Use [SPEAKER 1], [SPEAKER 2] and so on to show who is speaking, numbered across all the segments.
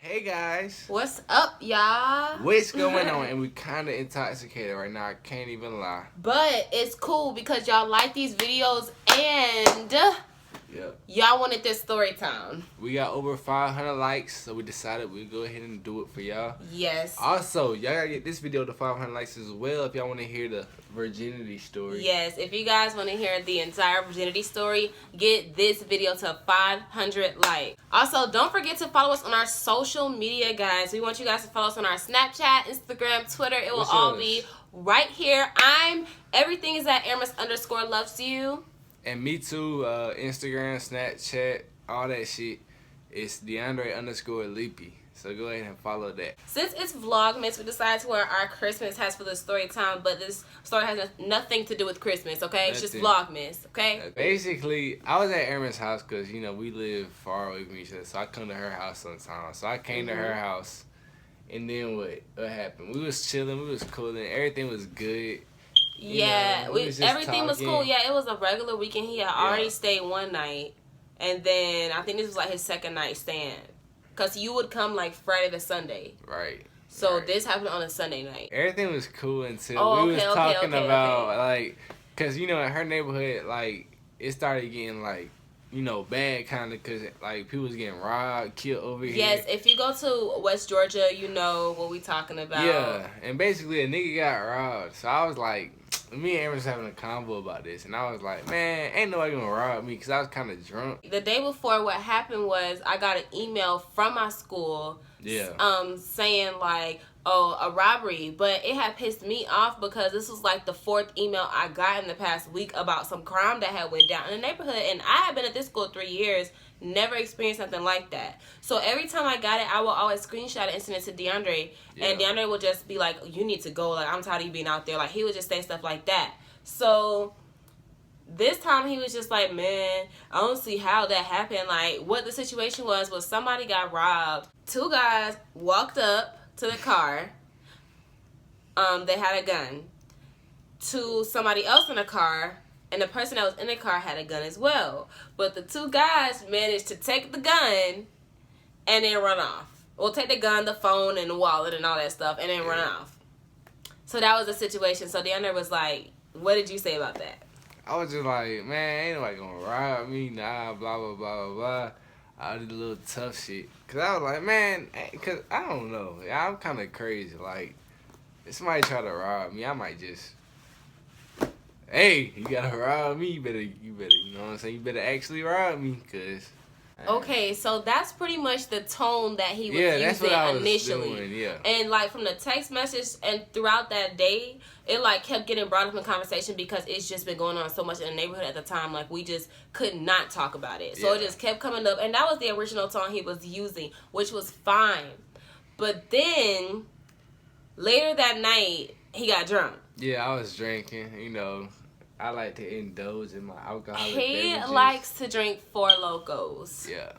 [SPEAKER 1] Hey guys,
[SPEAKER 2] What's up, y'all?
[SPEAKER 1] what's going on? And we kind of intoxicated right now. I can't even lie.
[SPEAKER 2] But it's cool because y'all like these videos and
[SPEAKER 1] Yep.
[SPEAKER 2] y'all wanted this story time.
[SPEAKER 1] We got over 500 likes, so we decided we'd go ahead and do it for y'all.
[SPEAKER 2] Yes.
[SPEAKER 1] Also, y'all gotta get this video to 500 likes as well if y'all want to hear the virginity story.
[SPEAKER 2] Yes, if you guys want to hear the entire virginity story, get this video to 500 likes. Also, don't forget to follow us on our social media, guys. We want you guys to follow us on our Snapchat, Instagram, Twitter. It will all be right here. Everything is at Aramis_loves you.
[SPEAKER 1] And me too, Instagram, Snapchat, all that shit. It's DeAndre_Leapy. So go ahead and follow that.
[SPEAKER 2] Since it's Vlogmas, we decided to wear our Christmas hats for the story time, but this story has nothing to do with Christmas, okay? It's just Vlogmas, okay?
[SPEAKER 1] Basically, I was at Aaron's house because, you know, we live far away from each other, so I come to her house sometimes. So I came to her house, and then what happened? We was chilling, we was cooling, everything was good.
[SPEAKER 2] Yeah, everything was cool. Yeah, it was a regular weekend. He had already stayed one night, and then I think this was like his second night stand. Because you would come like Friday to Sunday.
[SPEAKER 1] Right.
[SPEAKER 2] So this happened on a Sunday night.
[SPEAKER 1] Everything was cool until we was talking about, like, because, you know, in her neighborhood, like, it started getting, like, you know, bad kind of because, like, people was getting robbed, killed over here.
[SPEAKER 2] Yes, if you go to West Georgia, you know what we talking about.
[SPEAKER 1] Yeah, and basically a nigga got robbed. So I was like, me and Aaron was having a convo about this, and I was like, man, ain't nobody gonna rob me because I was kind of drunk.
[SPEAKER 2] The day before, what happened was I got an email from my school saying, like, oh, a robbery. But it had pissed me off because this was, like, the fourth email I got in the past week about some crime that had went down in the neighborhood. And I had been at this school 3 years, never experienced something like that. So every time I got it, I will always screenshot it and send it to DeAndre. Yeah. And DeAndre would just be like, you need to go. Like, I'm tired of you being out there. Like, he would just say stuff like that. So this time he was just like, man, I don't see how that happened. Like, what the situation was somebody got robbed. Two guys walked up to the car. They had a gun. To somebody else in the car. And the person that was in the car had a gun as well. But the two guys managed to take the gun and then run off. Well, take the gun, the phone, and the wallet and all that stuff and then run off. So that was the situation. So DeAndre was like, what did you say about that?
[SPEAKER 1] I was just like, man, ain't nobody gonna rob me, nah, blah, blah, blah, blah, blah. I did a little tough shit. Because I was like, man, because I don't know. I'm kind of crazy. Like, if somebody try to rob me, I might just, hey, you gotta rob me. You better, you know what I'm saying? You better actually rob me, because.
[SPEAKER 2] Okay, so that's pretty much the tone that he was
[SPEAKER 1] using
[SPEAKER 2] that's what I was initially.
[SPEAKER 1] Doing, yeah.
[SPEAKER 2] And like from the text message and throughout that day, it like kept getting brought up in conversation because it's just been going on so much in the neighborhood at the time. Like we just could not talk about it. So it just kept coming up. And that was the original tone he was using, which was fine. But then later that night, he got drunk.
[SPEAKER 1] Yeah, I was drinking, you know. I like to indulge in my alcoholic beverages.
[SPEAKER 2] He likes to drink Four Locos.
[SPEAKER 1] Yeah.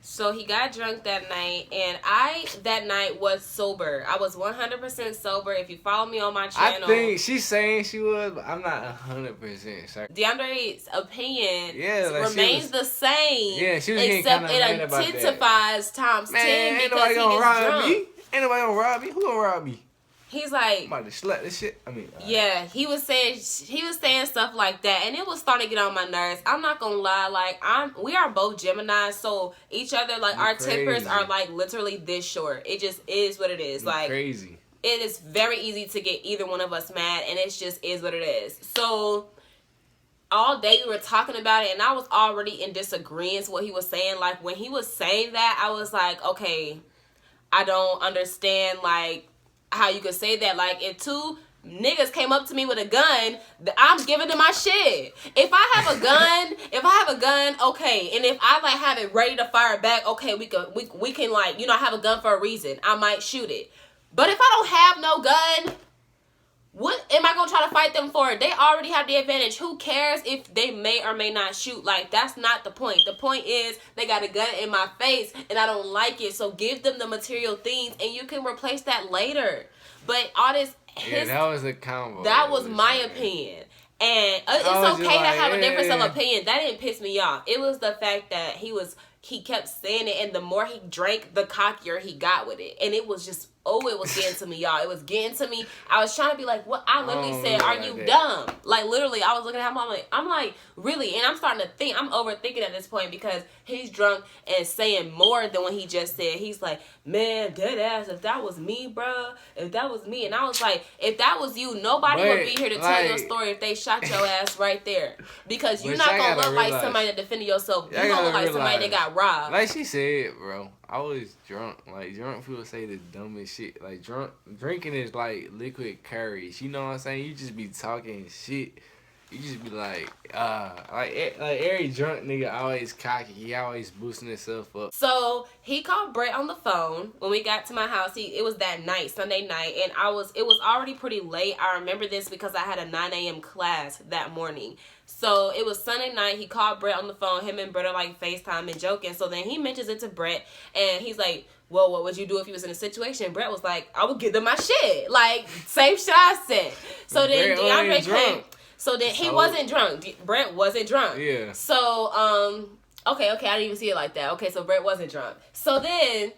[SPEAKER 2] So he got drunk that night, and I, that night, was sober. I was 100% sober. If you follow me on my channel.
[SPEAKER 1] I think she's saying she was, but I'm not 100% sure.
[SPEAKER 2] DeAndre's opinion
[SPEAKER 1] like
[SPEAKER 2] remains the same.
[SPEAKER 1] Yeah, she was getting kind of mad about that.
[SPEAKER 2] Except it intensifies times 10 because he gets drunk.
[SPEAKER 1] Me. Ain't nobody gonna rob me. Who gonna rob me?
[SPEAKER 2] He's like,
[SPEAKER 1] I'm about to slap this shit. I mean,
[SPEAKER 2] yeah, he was saying stuff like that, and it was starting to get on my nerves. I'm not gonna lie, like we are both Geminis, so each other, like our tempers are like literally this short. It just is what it is. Like
[SPEAKER 1] crazy.
[SPEAKER 2] It is very easy to get either one of us mad, and it just is what it is. So all day we were talking about it, and I was already in disagreement with what he was saying. Like when he was saying that, I was like, okay, I don't understand, like, how you could say that. Like, if two niggas came up to me with a gun, I'm giving them my shit. If I have a gun, okay, and if I like have it ready to fire back, okay, we can like, you know, have a gun for a reason. I might shoot it. But if I don't have no gun, what am I gonna try to fight them for? They already have the advantage. Who cares if they may or may not shoot? Like, that's not the point. The point is they got a gun in my face and I don't like it. So give them the material things and you can replace that later. But all this,
[SPEAKER 1] that was a combo.
[SPEAKER 2] That was my opinion. And it's okay to have a difference of opinion. That didn't piss me off. It was the fact that he was he kept saying it, and the more he drank, the cockier he got with it. And it was just, it was getting to me, y'all. It was getting to me. I was trying to be like, what? I literally said, are you dumb? Like, literally, I was looking at him, I'm like, really? And I'm starting to think, I'm overthinking at this point because he's drunk and saying more than what he just said. He's like, man, dead ass, if that was me, bro, if that was me. And I was like, if that was you, nobody would be here to tell your story if they shot your ass right there. Because you're not going to look like somebody that defended yourself. You're going to look like somebody that got robbed.
[SPEAKER 1] Like she said, bro, I was drunk. Like, drunk people say the dumbest shit. Like, drinking is like liquid courage. You know what I'm saying? You just be talking shit. You just be like every drunk nigga always cocky. He always boosting himself up.
[SPEAKER 2] So he called Brett on the phone when we got to my house. It was that night, Sunday night, and it was already pretty late. I remember this because I had a 9 a.m. class that morning. So it was Sunday night. He called Brett on the phone. Him and Brett are like FaceTime and joking. So then he mentions it to Brett, and he's like, well, what would you do if you was in a situation? Brett was like, I would give them my shit. Like, same shit I said. So then DeAndre came. So then he wasn't drunk. Brett wasn't drunk.
[SPEAKER 1] Yeah.
[SPEAKER 2] So, okay, I didn't even see it like that. Okay, so Brett wasn't drunk. So then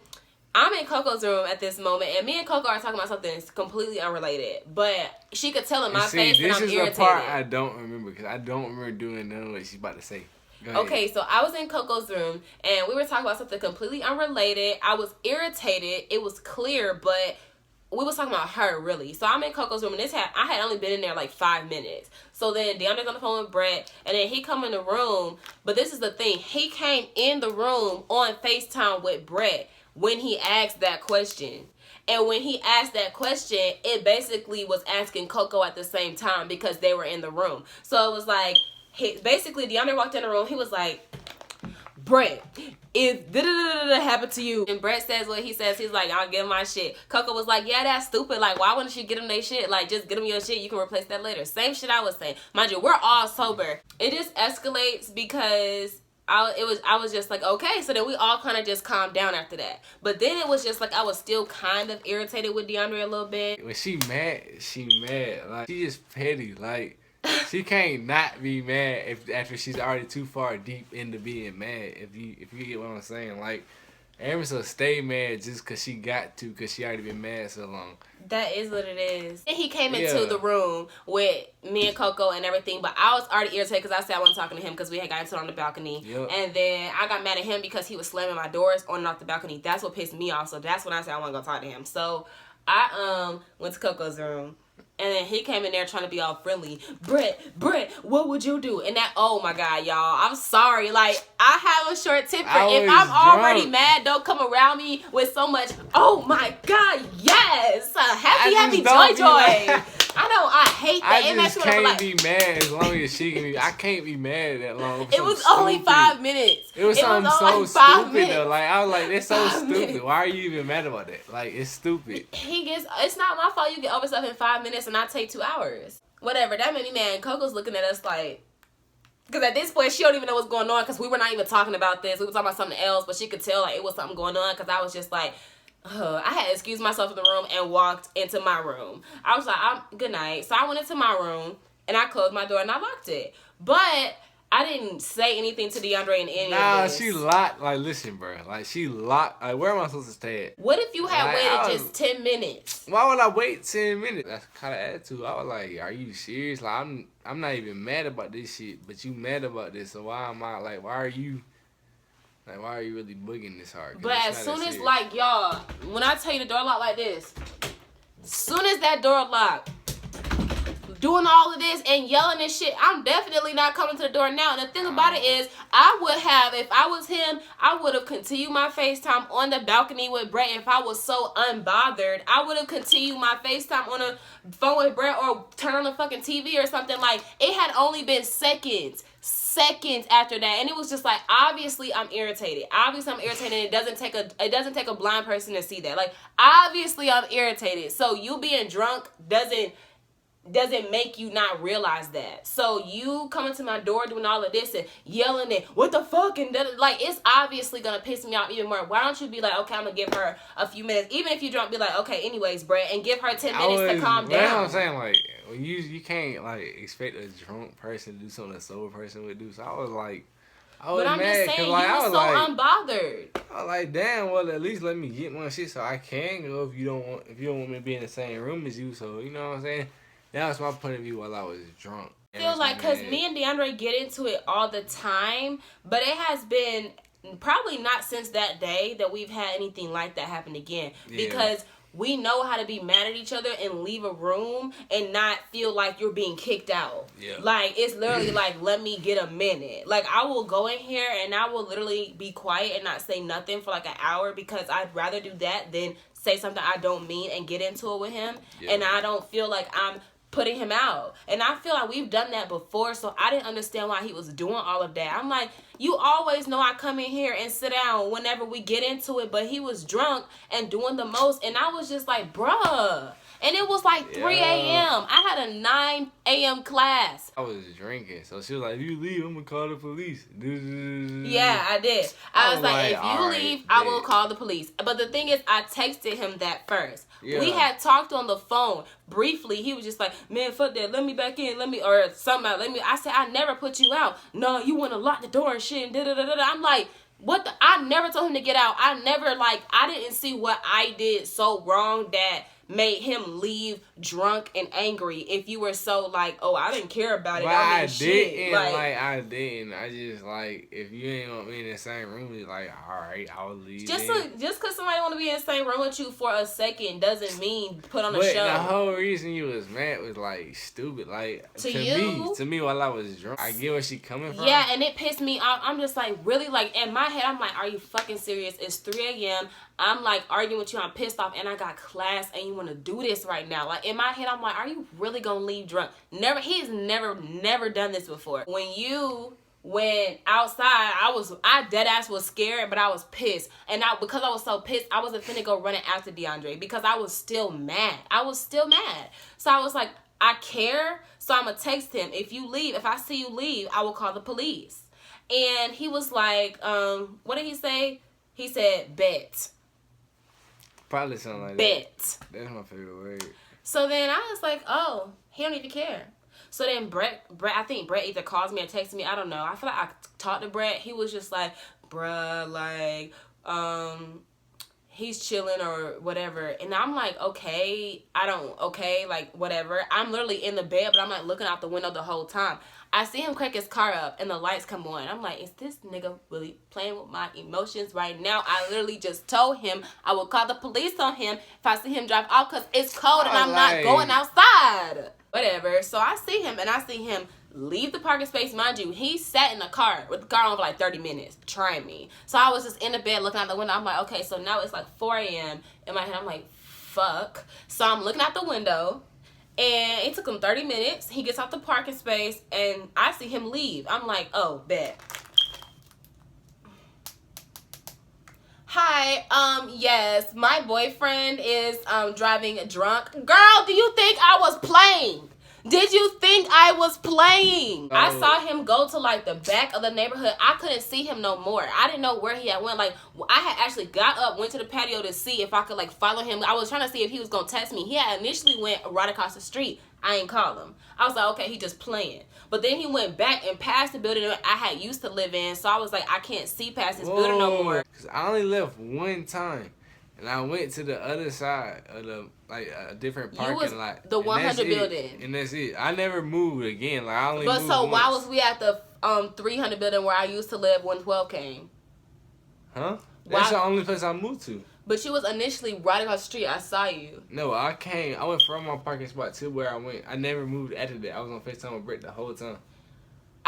[SPEAKER 2] I'm in Coco's room at this moment, and me and Coco are talking about something completely unrelated. But she could tell in my face that I'm irritated.
[SPEAKER 1] This is the part I don't remember, because I don't remember doing none of what she's about to say.
[SPEAKER 2] Okay, so I was in Coco's room, and we were talking about something completely unrelated. I was irritated. It was clear, but we was talking about her, really. So I'm in Coco's room, and I had only been in there like 5 minutes. So then DeAndre's on the phone with Brett, and then he come in the room. But this is the thing. He came in the room on FaceTime with Brett when he asked that question. And when he asked that question, it basically was asking Coco at the same time because they were in the room. So it was like, basically DeAndre walked in the room. He was like, Brett, if da-da-da-da-da happened to you, and Brett says what he says, he's like, I'll give him my shit. Coco was like, yeah, that's stupid. Like, why wouldn't you get him their shit? Like, just get him your shit. You can replace that later. Same shit I was saying. Mind you, we're all sober. It just escalates because I was just like, okay. So then we all kind of just calmed down after that. But then it was just like I was still kind of irritated with DeAndre a little bit.
[SPEAKER 1] When she mad. Like, she just petty. Like, she can't not be mad after she's already too far deep into being mad. If you get what I'm saying, like, Emerson stay mad just because she got to, because she already been mad so long.
[SPEAKER 2] That is what it is. And he came into the room with me and Coco and everything, but I was already irritated because I said I wasn't talking to him because we had gotten to on the balcony. Yep. And then I got mad at him because he was slamming my doors on and off the balcony. That's what pissed me off. So that's when I said I want to go talk to him. So I went to Coco's room. And then he came in there trying to be all friendly. Brett, what would you do? And that, oh my God, y'all. I'm sorry. Like, I have a short temper. If I'm already mad, don't come around me with so much, oh my God, yes. Happy, joy. I hate that.
[SPEAKER 1] I just can't be mad as long as she can be. I can't be mad that long.
[SPEAKER 2] It was only 5 minutes.
[SPEAKER 1] It was something so stupid though. Like, I was like, that's so stupid. Why are you even mad about that? Like, it's stupid.
[SPEAKER 2] It's not my fault you get over stuff in 5 minutes and I take 2 hours. Whatever. That made me mad. Coco's looking at us like, because at this point she don't even know what's going on because we were not even talking about this. We were talking about something else, but she could tell like it was something going on because I was just like, I had to excuse myself in the room and walked into my room. I was like, good night. So I went into my room and I closed my door and I locked it. But I didn't say anything to DeAndre in any of this.
[SPEAKER 1] She locked. Like, listen, bro. Like, she locked. Like, where am I supposed to stay at?
[SPEAKER 2] What if you had waited just 10 minutes?
[SPEAKER 1] Why would I wait 10 minutes? That's kind of attitude. I was like, are you serious? Like, I'm not even mad about this shit, but you mad about this. So why am I, like, why are you really booging this hard?
[SPEAKER 2] But as soon as, like, y'all, when I tell you the door locked like this, as soon as that door locked, doing all of this and yelling and shit, I'm definitely not coming to the door now. And the thing about it is, I would have, if I was him, I would have continued my FaceTime on the balcony with Brett. If I was so unbothered, I would have continued my FaceTime on the phone with Brett or turn on the fucking TV or something. Like, it had only been seconds after that, and it was just like, obviously I'm irritated. It doesn't take a blind person to see that. Like, obviously I'm irritated. So you being drunk doesn't make you not realize that. So you coming to my door doing all of this and yelling and what the fuck, and like, it's obviously gonna piss me off even more. Why don't you be like, okay, I'm gonna give her a few minutes, even if you drunk, be like, okay, anyways, Brett, and give her 10 minutes to calm down.
[SPEAKER 1] You know what I'm saying? Like, you can't like expect a drunk person to do something a sober person would do. So I was like,
[SPEAKER 2] But I'm just saying, like, you was so unbothered.
[SPEAKER 1] I was like, damn, well, at least let me get my shit so I can go if you don't want me to be in the same room as you. So, you know what I'm saying? That was my point of view while I was drunk.
[SPEAKER 2] I feel like, because me and DeAndre get into it all the time, but it has been probably not since that day that we've had anything like that happen again. Yeah. Because we know how to be mad at each other and leave a room and not feel like you're being kicked out. Yeah. Like, it's literally like, let me get a minute. Like, I will go in here and I will literally be quiet and not say nothing for like an hour, because I'd rather do that than say something I don't mean and get into it with him. Yeah. And I don't feel like I'm putting him out. And I feel like we've done that before, so I didn't understand why he was doing all of that. I'm like, you always know I come in here and sit down whenever we get into it, but he was drunk and doing the most, and I was just like, bruh. And it was like 3 a.m. I had a 9 a.m. class.
[SPEAKER 1] I was drinking. So she was like, if you leave, I'm going to call the police.
[SPEAKER 2] Yeah, I did. I was like, if you leave, I will call the police. But the thing is, I texted him that first. Yeah. We had talked on the phone briefly. He was just like, man, fuck that. Let me back in. Or something. I said, I never put you out. No, you want to lock the door and shit. And da-da-da-da-da. I'm like, what the? I never told him to get out. I didn't see what I did so wrong that made him leave drunk and angry. If you were so like, oh, I didn't care about it.
[SPEAKER 1] But I didn't. I didn't. I just like, if you ain't want me in the same room, it's like, all right, I'll leave.
[SPEAKER 2] Just because somebody want to be in the same room with you for a second doesn't mean put on a show.
[SPEAKER 1] The whole reason you was mad was like stupid. Like to me while I was drunk, I get where she coming from.
[SPEAKER 2] Yeah, and it pissed me off. I'm just like, really, like in my head, I'm like, are you fucking serious? It's 3 a.m. I'm like arguing with you. I'm pissed off, and I got class, and you want to do this right now? Like in my head, I'm like, are you really gonna leave drunk? Never. He's never done this before. When you went outside, I dead ass was scared, but I was pissed, and because I was so pissed, I wasn't finna go running after DeAndre because I was still mad. So I was like, I care, so I'm gonna text him. If I see you leave, I will call the police. And he was like, what did he say? He said, bet.
[SPEAKER 1] Probably something like
[SPEAKER 2] bet.
[SPEAKER 1] That's my favorite word.
[SPEAKER 2] So then I was like, oh, he don't even care. So then Brett, I think Brett either calls me or texts me. I don't know. I feel like I talked to Brett. He was just like, bruh, like, he's chilling or whatever. And I'm like, okay, like, whatever. I'm literally in the bed, but I'm like looking out the window the whole time. I see him crank his car up and the lights come on. I'm like, is this nigga really playing with my emotions right now? I literally just told him I will call the police on him if I see him drive off because it's cold and I'm not going outside. Whatever. So I see him and I see him leave the parking space. Mind you, he sat in the car with the car on for like 30 minutes trying me. So I was just in the bed looking out the window. I'm like, okay, so now it's like 4 a.m. In my head, I'm like, fuck. So I'm looking out the window. And it took him 30 minutes. He gets out the parking space, and I see him leave. I'm like, oh, bet. Hi, yes, my boyfriend is driving drunk. Girl, do you think I was playing? Did you think I was playing? Oh. I saw him go to like the back of the neighborhood. I couldn't see him no more. I didn't know where he had went. Like I had actually got up, went to the patio to see if I could like follow him. I was trying to see if he was gonna text me. He had initially went right across the street. I ain't call him. I was like, okay, he just playing. But then he went back and past the building I had used to live in. So I was like, I can't see past this building no more.
[SPEAKER 1] Cause I only left one time. And I went to the other side of the, like, a different parking lot.
[SPEAKER 2] The 100 building.
[SPEAKER 1] And that's it. I never moved again. Like, I only moved
[SPEAKER 2] But so
[SPEAKER 1] once.
[SPEAKER 2] why was we at the 300 building where I used to live when 12 came?
[SPEAKER 1] Huh? That's the only place I moved to.
[SPEAKER 2] But you was initially right across the street. I saw you.
[SPEAKER 1] No, I went from my parking spot to where I went. I never moved after that. I was on FaceTime with Brett the whole time.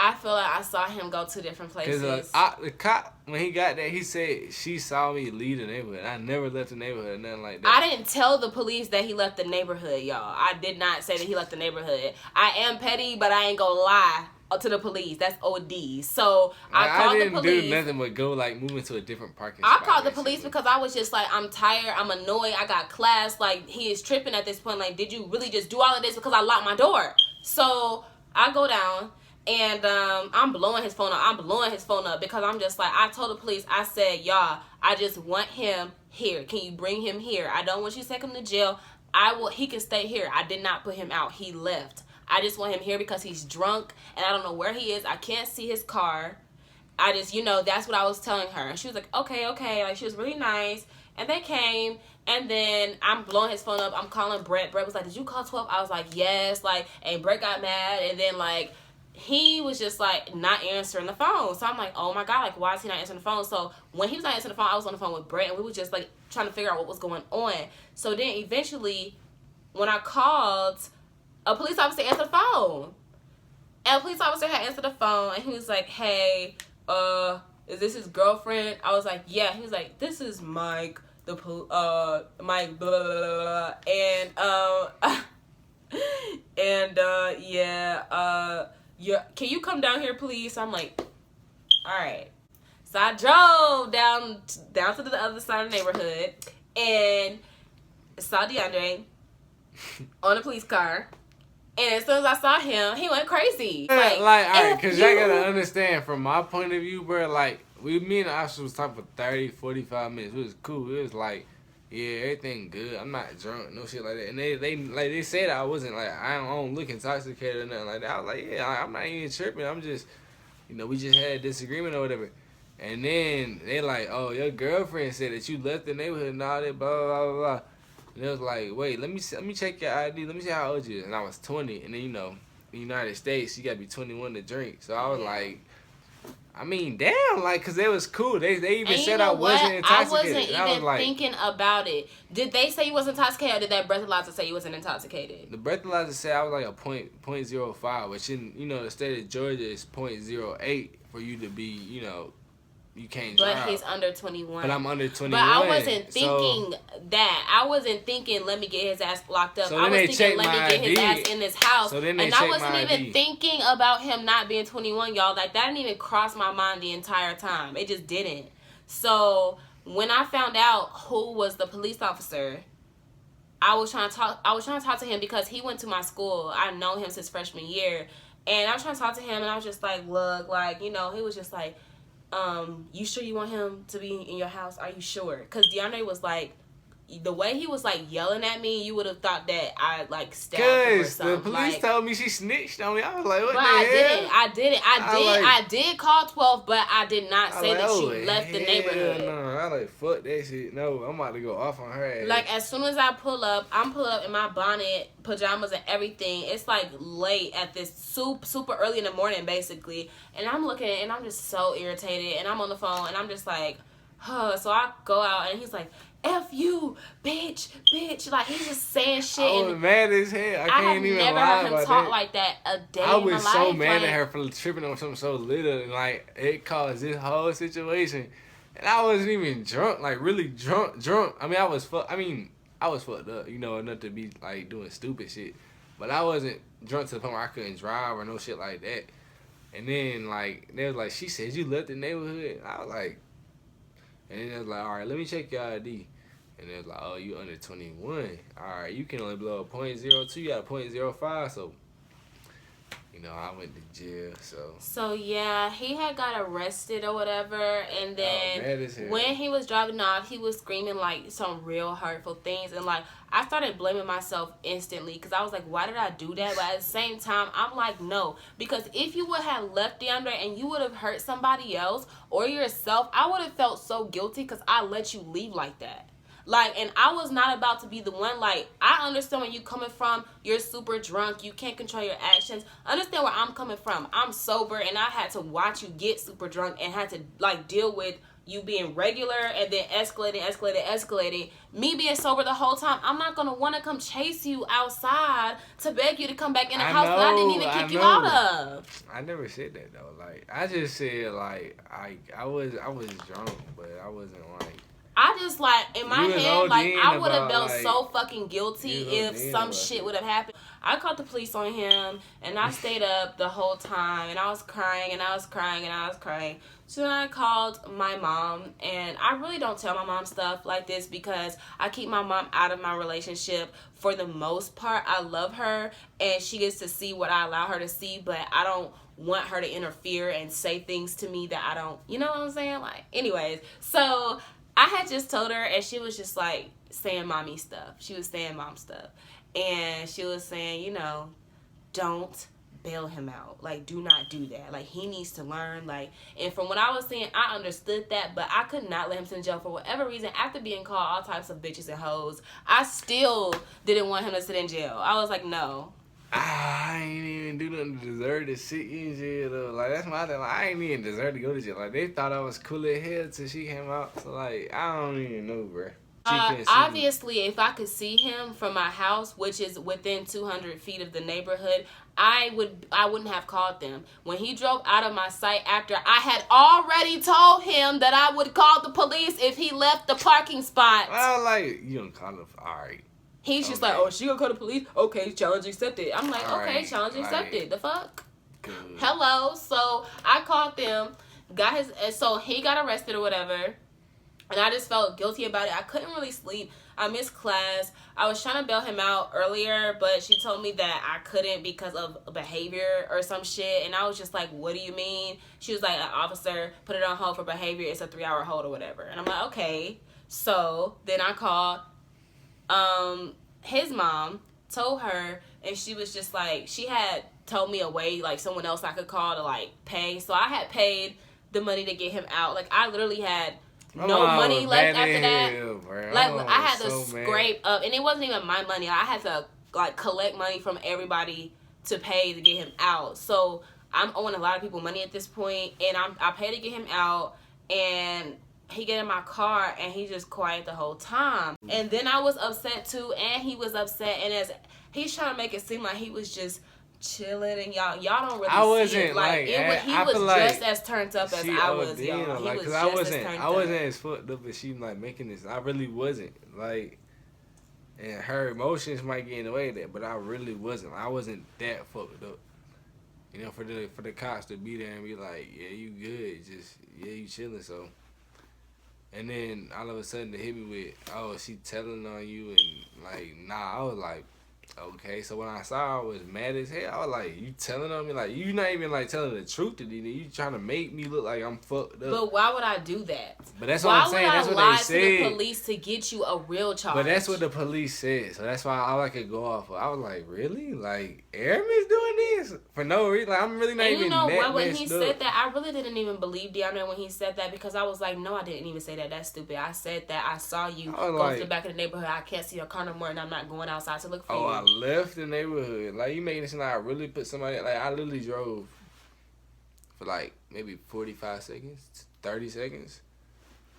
[SPEAKER 2] I feel like I saw him go to different places.
[SPEAKER 1] The cop, when he got there, he said she saw me leave the neighborhood. I never left the neighborhood, nothing like that.
[SPEAKER 2] I didn't tell the police that he left the neighborhood, y'all. I did not say that he left the neighborhood. I am petty, but I ain't gonna lie to the police. That's OD. So I called the police.
[SPEAKER 1] I didn't do nothing but go like moving to a different parking spot.
[SPEAKER 2] I called the police because I was just like, I'm tired. I'm annoyed. I got class. Like, he is tripping at this point. Like, did you really just do all of this because I locked my door? So I go down. And I'm blowing his phone up. Because I'm just like, I told the police, I said, y'all, I just want him here. Can you bring him here? I don't want you to take him to jail. He can stay here. I did not put him out. He left. I just want him here because he's drunk and I don't know where he is. I can't see his car. I just, that's what I was telling her. And she was like, okay. Like, she was really nice. And they came, and then I'm blowing his phone up. I'm calling Brett. Brett was like, did you call 12? I was like, yes. Like, and Brett got mad. And then, like, he was just, like, not answering the phone. So I'm like, oh, my God. Like, why is he not answering the phone? So when he was not answering the phone, I was on the phone with Brett. And we were just, like, trying to figure out what was going on. So then eventually, when I called, a police officer answered the phone. And a police officer had answered the phone. And he was like, hey, is this his girlfriend? I was like, yeah. He was like, this is Mike. Mike, blah, blah, blah, yeah, can you come down here, please? So I'm like, all right. So I drove down to the other side of the neighborhood and saw DeAndre on a police car. And as soon as I saw him, he went crazy.
[SPEAKER 1] Like all right, because y'all gotta understand, from my point of view, bro, like, me and the officer was talking for 30, 45 minutes. It was cool. It was like, yeah, everything good. I'm not drunk, no shit like that. And they said I wasn't, like, I don't look intoxicated or nothing like that. I was like, yeah, I'm not even tripping. I'm just, we just had a disagreement or whatever. And then they like, oh, your girlfriend said that you left the neighborhood and all that, blah, blah, blah, blah. And it was like, wait, let me check your ID. Let me see how old you is. And I was 20. And then, in the United States, you got to be 21 to drink. So I was like, I mean, damn, like, because it was cool. They even said I wasn't intoxicated.
[SPEAKER 2] I wasn't even thinking about it. Did they say you was intoxicated, or did that breathalyzer say you wasn't intoxicated?
[SPEAKER 1] The breathalyzer said I was like a .05, which in, the state of Georgia is .08 for you to be, you can't drive.
[SPEAKER 2] But he's under 21.
[SPEAKER 1] But I'm under 21.
[SPEAKER 2] But I wasn't thinking that. I wasn't thinking, let me get his ass locked up.
[SPEAKER 1] So
[SPEAKER 2] I was thinking, let me get his ass in this house.
[SPEAKER 1] So
[SPEAKER 2] and I wasn't even thinking about him not being 21, y'all. Like, that didn't even cross my mind the entire time. It just didn't. So when I found out who was the police officer, I was trying to talk to him because he went to my school. I know him since freshman year. And I was trying to talk to him, and I was just like, look, like, he was just like, you sure you want him to be in your house? Are you sure? Because DeAndre was like, the way he was like yelling at me, you would have thought that I like stabbed him or something.
[SPEAKER 1] The police told me she snitched on me. I was like, what
[SPEAKER 2] but
[SPEAKER 1] the hell?
[SPEAKER 2] I did call 12, but I did not say that she left the neighborhood.
[SPEAKER 1] No, I like, fuck that shit. No, I'm about to go off on her ass.
[SPEAKER 2] Like, as soon as I'm pulling up in my bonnet, pajamas and everything. It's like late at this super early in the morning, basically. And I'm looking and I'm just so irritated. And I'm on the phone and I'm just like, huh. So I go out and he's like, F you, bitch. Like, he's just saying shit.
[SPEAKER 1] I was mad as hell. I can't even lie about that. I have never heard him talk
[SPEAKER 2] like that a day
[SPEAKER 1] I
[SPEAKER 2] in my life.
[SPEAKER 1] was so mad at her for tripping on something so little. And, like, it caused this whole situation. And I wasn't even drunk. Like, really drunk. I mean, I was fucked up, enough to be, like, doing stupid shit. But I wasn't drunk to the point where I couldn't drive or no shit like that. And then, like, they was like, she said, you left the neighborhood? I was like, and then they was like, all right, let me check your ID. And they was like, oh, you under 21. All right, you can only blow a .02. You got a .05, so, I went to jail, so.
[SPEAKER 2] So, yeah, he had got arrested or whatever, and then when he was driving off, he was screaming, like, some real hurtful things, and, like, I started blaming myself instantly, because I was like, why did I do that? But at the same time, I'm like, no, because if you would have left DeAndre and you would have hurt somebody else or yourself, I would have felt so guilty because I let you leave like that. Like, and I was not about to be the one. Like, I understand where you coming from. You're super drunk. You can't control your actions. Understand where I'm coming from. I'm sober, and I had to watch you get super drunk and had to, like, deal with you being regular and then escalating. Me being sober the whole time, I'm not going to want to come chase you outside to beg you to come back in the house that I didn't even kick you out of.
[SPEAKER 1] I never said that, though. Like, I just said, like, I was drunk, but I wasn't, like.
[SPEAKER 2] I just, like, in my head, like, I would have felt so fucking guilty if some shit would have happened. I called the police on him, and I stayed up the whole time, and I was crying. So then I called my mom, and I really don't tell my mom stuff like this because I keep my mom out of my relationship for the most part. I love her, and she gets to see what I allow her to see, but I don't want her to interfere and say things to me that I don't, you know what I'm saying? Like, anyways, so I had just told her, and she was just, like, saying mommy stuff. She was saying mom stuff. And she was saying, don't bail him out. Like, do not do that. Like, he needs to learn. Like, and from what I was saying, I understood that, but I could not let him sit in jail for whatever reason. After being called all types of bitches and hoes, I still didn't want him to sit in jail. I was like, no.
[SPEAKER 1] I ain't even do nothing to deserve to sit in jail though. Like, that's my thing. Like, I ain't even deserve to go to jail. Like, they thought I was cool as hell till she came out. So like, I don't even know, bro.
[SPEAKER 2] Obviously, if I could see him from my house, which is within 200 feet of the neighborhood, I wouldn't have called them. When he drove out of my sight after I had already told him that I would call the police if he left the parking spot.
[SPEAKER 1] Well, like, you don't call him. All right.
[SPEAKER 2] He's just like, oh, she gonna call the police? Okay, challenge accepted. I'm like,
[SPEAKER 1] All
[SPEAKER 2] okay,
[SPEAKER 1] right,
[SPEAKER 2] challenge accepted. The fuck?
[SPEAKER 1] Good.
[SPEAKER 2] Hello. So I called them, so he got arrested or whatever. And I just felt guilty about it. I couldn't really sleep. I missed class. I was trying to bail him out earlier, but she told me that I couldn't because of behavior or some shit. And I was just like, what do you mean? She was like, an officer put it on hold for behavior. It's a 3-hour hold or whatever. And I'm like, okay. So then I called his mom, told her, and she was just like, she had told me a way, like someone else I could call to like pay. So I had paid the money to get him out. Like, I literally had no money left after that. Like, I had to scrape up, and it wasn't even my money. I had to like collect money from everybody to pay to get him out. So I'm owing a lot of people money at this point, and I paid to get him out, and he get in my car and he just quiet the whole time. And then I was upset too, and he was upset, and as he's trying to make it seem like he was just chilling, and y'all don't really
[SPEAKER 1] I wasn't
[SPEAKER 2] see it. Like, he was just as turned up as I was, y'all. He was just as turned up.
[SPEAKER 1] I wasn't as fucked up as she like making this. I really wasn't. Like, and her emotions might get in the way of that, but I really wasn't. I wasn't that fucked up. You know, for the cops to be there and be like, yeah, you good, just you chilling. So, and then all of a sudden they hit me with, oh, she telling on you, and like, nah. I was like, okay. So when I saw her, I was mad as hell. I was like, you telling on me? Like, you not even like telling the truth to me. You trying to make me look like I'm fucked up.
[SPEAKER 2] But why would I do that?
[SPEAKER 1] But that's what I'm saying. That's what they said.
[SPEAKER 2] Why would I lie to the police to get you a real charge?
[SPEAKER 1] But that's what the police said. So that's why all I could go off of. I was like, really? Like, Aramis doing this? For no reason? Like, I'm really not even that messed up. And you know what? When he said that, I really didn't even believe DeAndre when he said that, because I was like, no, I didn't even say that. That's stupid. I said that. I saw you go to the back of the neighborhood. I can't see your car no more, and I'm not going outside to look for you. Oh, I left the neighborhood. Like, you making it seem like I really put somebody... Like, I literally drove for, like, maybe 45 seconds, 30 seconds.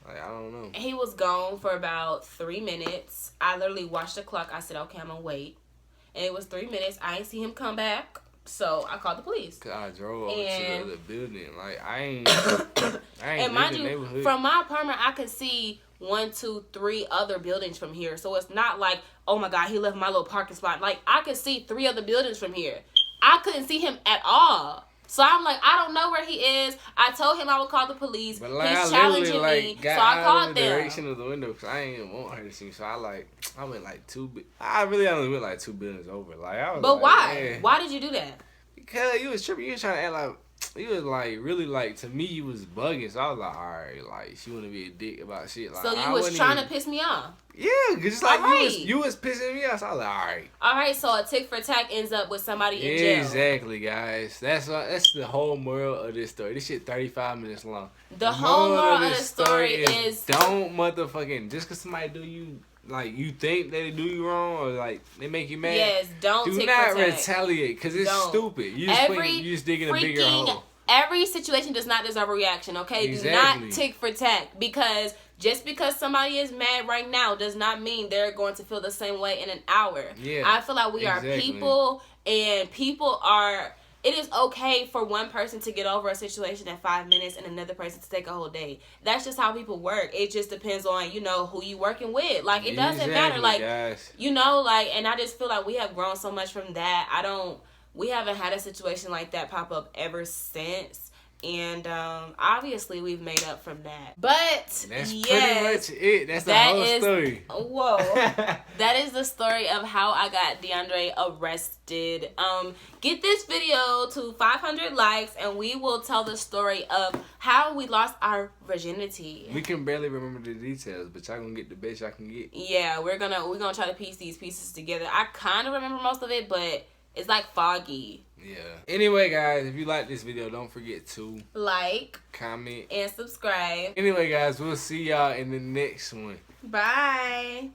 [SPEAKER 1] Like, I don't know.
[SPEAKER 2] He was gone for about 3 minutes. I literally watched the clock. I said, okay, I'm going to wait. And it was 3 minutes. I ain't see him come back. So I called the police.
[SPEAKER 1] Cause I drove over to the other building. Like, I ain't
[SPEAKER 2] and mind you, from my apartment, I could see 1, 2, 3 other buildings from here. So it's not like, oh my God, he left my little parking spot. Like, I could see 3 other buildings from here. I couldn't see him at all. So I'm like, I don't know where he is. I told him I would call the police. But like, he's challenging me, so I called them. The direction
[SPEAKER 1] of the window, because I ain't even want her to see me. So I went like I really only went like 2 buildings over. Like, I was.
[SPEAKER 2] But
[SPEAKER 1] like,
[SPEAKER 2] why?
[SPEAKER 1] Man.
[SPEAKER 2] Why did you do that?
[SPEAKER 1] Because you was tripping. You was trying to act like. You was like really like, to me you was bugging. So I was like, all right, like she wanna be a dick about shit. Like,
[SPEAKER 2] so you was trying to piss me off.
[SPEAKER 1] Yeah, cause it's like you was pissing me off. So I was like, all right.
[SPEAKER 2] All right, so a tick for tack ends up with somebody in jail.
[SPEAKER 1] Exactly, guys. That's the whole moral of this story. This shit 35 minutes long.
[SPEAKER 2] The whole moral of the story is
[SPEAKER 1] don't motherfucking, just cause somebody do you, like, you think they do you wrong or like they make you mad.
[SPEAKER 2] Yes,
[SPEAKER 1] do not retaliate, because it's stupid. You just digging a bigger hole.
[SPEAKER 2] Every situation does not deserve a reaction, okay? Exactly. Do not tick for tack, because just because somebody is mad right now does not mean they're going to feel the same way in an hour. Yeah, I feel like we are people, and people are... It is okay for one person to get over a situation in 5 minutes and another person to take a whole day. That's just how people work. It just depends on, you know, who you working with. Like, it doesn't matter. Like, you know, like, and I just feel like we have grown so much from that. We haven't had a situation like that pop up ever since. And obviously we've made up from that. But
[SPEAKER 1] that's pretty much it. That's the whole story.
[SPEAKER 2] Whoa. That is the story of how I got DeAndre arrested. Get this video to 500 likes and we will tell the story of how we lost our virginity.
[SPEAKER 1] We can barely remember the details, but y'all gonna get the best y'all can get.
[SPEAKER 2] Yeah, we're gonna try to piece these pieces together. I kind of remember most of it, but It's like foggy.
[SPEAKER 1] Yeah. Anyway, guys, if you like this video, don't forget to
[SPEAKER 2] like,
[SPEAKER 1] comment,
[SPEAKER 2] and subscribe.
[SPEAKER 1] Anyway, guys, we'll see y'all in the next one.
[SPEAKER 2] Bye.